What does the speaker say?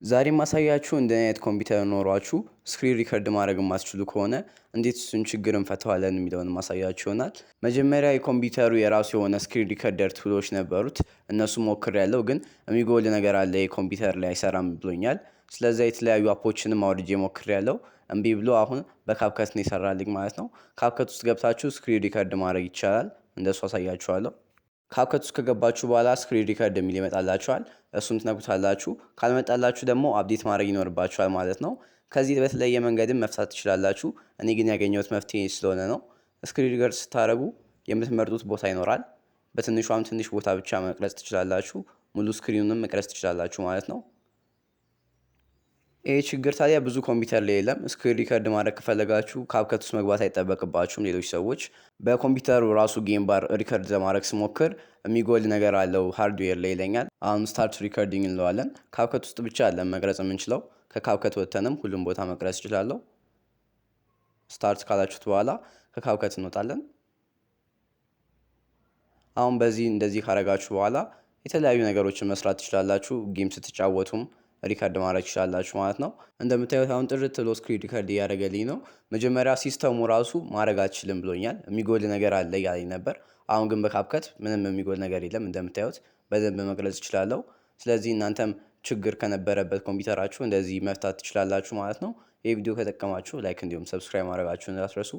ዛሬ ማሳያችሁ እንደ አይነት ኮምፒውተር ኖሯችሁ ስክሪን ሪከርድ ማድረግ የማትችሉ ከሆነ እንዴት እሱን ችግር እንፈታዋለን የሚለውን ማሳያችሁ ይሆናል። መጀመሪያ የኮምፒውተሩ የራሱ የሆነ ስክሪን ሪከርደር ቱሎች ነበሩት። እነሱ ሞክሬያለሁ፣ ግን የሚጎል ነገር አለ፣ የኮምፒውተር ላይ አይሰራም ብሎኛል። ስለዚህ የተለያዩ አፖችንም አውርጄ ሞክሬያለሁ፣ እምቢ ብሎ አሁን በካፕከት ነው የሰራልኝ ማለት ነው። ካፕከት ውስጥ ገብታችሁ ስክሪን ሪከርድ ማድረግ ይቻላል። እንደሱ አሳያችኋለሁ። ካፕከት ውስጥ ከገባችሁ በኋላ ስክሪን ሪከርድ የሚል ይመጣላችኋል። እሱን ትነኩታላችሁ። ካልመጣላችሁ ደግሞ አፕዴት ማድረግ ይኖርባችኋል ማለት ነው። ከዚህ በተለየ መንገድም መፍታት ትችላላችሁ። እኔ ግን ያገኘሁት መፍትሄ ስለሆነ ነው። ስክሪን ሪከርድ ስታደርጉ የምትመርጡት ቦታ ይኖራል። በትንሿም ትንሽ ቦታ ብቻ መቅረጽ ትችላላችሁ። ሙሉ ስክሪኑንም መቅረጽ ትችላላችሁ ማለት ነው። ይሄ ችግር ታዲያ ብዙ ኮምፒውተር ላይ የለም። ስክሪን ሪከርድ ማድረግ ከፈለጋችሁ ካፕከት ውስጥ መግባት አይጠበቅባችሁም። ሌሎች ሰዎች በኮምፒውተሩ ራሱ ጌም ባር ሪከርድ ለማድረግ ስሞክር የሚጎል ነገር አለው ሃርድዌር ላይ ይለኛል። አሁን ስታርት ሪከርዲንግ እንለዋለን። ካፕከት ውስጥ ብቻ አለን መቅረጽ የምንችለው። ከካፕከት ወጥተንም ሁሉም ቦታ መቅረጽ እችላለሁ። ስታርት ካላችሁት በኋላ ከካፕከት እንወጣለን። አሁን በዚህ እንደዚህ ካረጋችሁ በኋላ የተለያዩ ነገሮችን መስራት ትችላላችሁ። ጌም ስትጫወቱም ሪከርድ ማድረግ ትችላላችሁ ማለት ነው። እንደምታዩት አሁን ጥርት ብሎ ስክሪን ሪከርድ እያደረገልኝ ነው። መጀመሪያ ሲስተሙ ራሱ ማድረግ አትችልም ብሎኛል። የሚጎል ነገር አለ እያለኝ ነበር። አሁን ግን በካፕከት ምንም የሚጎል ነገር የለም። እንደምታዩት በደንብ መቅረጽ እችላለሁ። ስለዚህ እናንተም ችግር ከነበረበት ኮምፒውተራችሁ እንደዚህ መፍታት ትችላላችሁ ማለት ነው። ይህ ቪዲዮ ከጠቀማችሁ ላይክ እንዲሁም ሰብስክራይብ ማድረጋችሁን እንዳትረሱ።